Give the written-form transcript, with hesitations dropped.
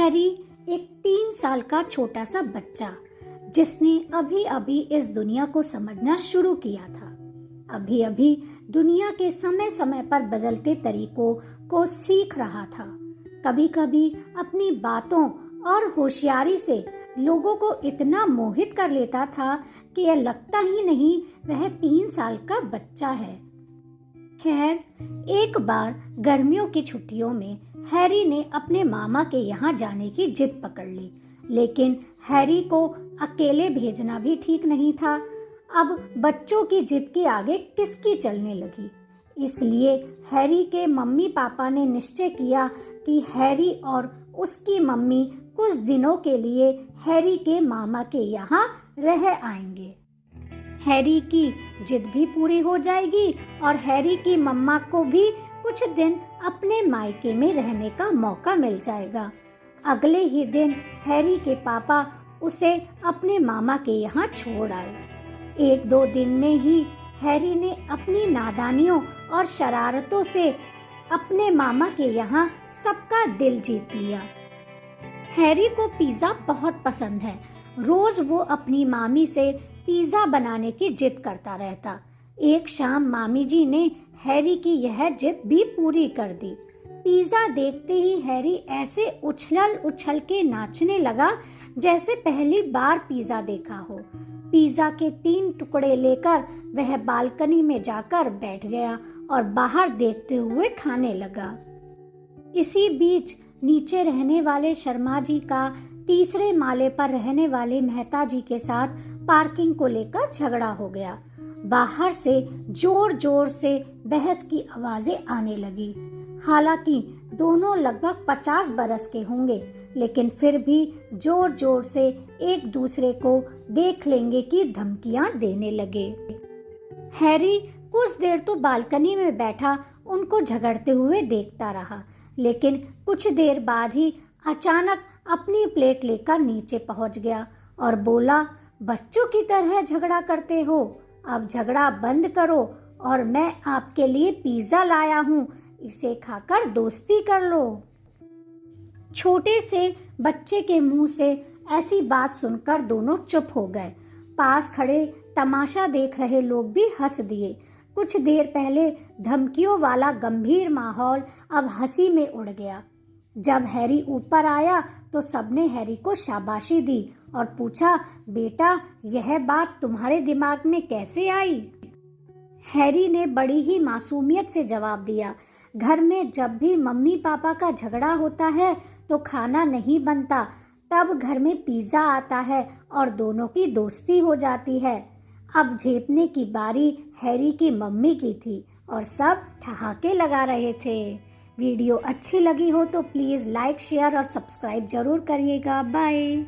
Harry एक 3 साल का छोटा सा बच्चा जिसने अभी अभी इस दुनिया को समझना शुरू किया था। अभी अभी दुनिया के समय समय पर बदलते तरीकों को सीख रहा था। कभी कभी अपनी बातों और होशियारी से लोगों को इतना मोहित कर लेता था कि यह लगता ही नहीं वह 3 साल का बच्चा है। खैर, एक बार गर्मियों की छुट्टियों में हैरी ने अपने मामा के यहाँ जाने की जिद पकड़ ली, लेकिन हैरी को अकेले भेजना भी ठीक नहीं था। अब बच्चों की जिद के आगे किसकी चलने लगी। इसलिए हैरी के मम्मी पापा ने निश्चय किया कि हैरी और उसकी मम्मी कुछ दिनों के लिए हैरी के मामा के यहाँ रह आएंगे। हैरी की जिद भी पूरी हो जाएगी और हैरी की मम्मा को भी कुछ दिन अपने मायके में रहने का मौका मिल जाएगा। अगले ही दिन हैरी के पापा उसे अपने मामा के यहाँ छोड़ आए। 1-2 दिन में ही हैरी ने अपनी नादानियों और शरारतों से अपने मामा के यहाँ सबका दिल जीत लिया। हैरी को पिज्जा बहुत पसंद है। रोज वो अपनी मामी से पिज्जा बनाने की जिद करता रहता। एक शाम मामी जी ने हैरी की यह जिद भी पूरी कर दी। पिज्जा देखते ही हैरी ऐसे उछल के नाचने लगा जैसे पहली बार पिज्जा देखा हो। पिज्जा के 3 टुकड़े लेकर वह बालकनी में जाकर बैठ गया और बाहर देखते हुए खाने लगा। इसी बीच नीचे रहने वाले शर्मा जी का तीसरे माले पर रहने वाले मेहता जी के साथ पार्किंग को लेकर झगड़ा हो गया। बाहर से जोर जोर से बहस की आवाजें आने लगी। हालांकि दोनों लगभग 50 बरस के होंगे, लेकिन फिर भी जोर जोर से एक दूसरे को देख लेंगे की धमकियां देने लगे। हैरी कुछ देर तो बालकनी में बैठा उनको झगड़ते हुए देखता रहा, लेकिन कुछ देर बाद ही अचानक अपनी प्लेट लेकर नीचे पहुंच गया और बोला, बच्चों की तरह झगड़ा करते हो, अब झगड़ा बंद करो और मैं आपके लिए पिज्जा लाया हूँ, इसे खाकर दोस्ती कर लो। छोटे से बच्चे के मुंह से ऐसी बात सुनकर दोनों चुप हो गए। पास खड़े तमाशा देख रहे लोग भी हंस दिए। कुछ देर पहले धमकियों वाला गंभीर माहौल अब हंसी में उड़ गया। जब हैरी ऊपर आया तो सबने हैरी को शाबाशी दी और पूछा, बेटा यह बात तुम्हारे दिमाग में कैसे आई? हैरी ने बड़ी ही मासूमियत से जवाब दिया, घर में जब भी मम्मी पापा का झगड़ा होता है तो खाना नहीं बनता, तब घर में पिज्जा आता है और दोनों की दोस्ती हो जाती है। अब झेपने की बारी हैरी की मम्मी की थी और सब ठहाके लगा रहे थे। वीडियो अच्छी लगी हो तो प्लीज़ लाइक, शेयर और सब्सक्राइब जरूर करिएगा। बाय।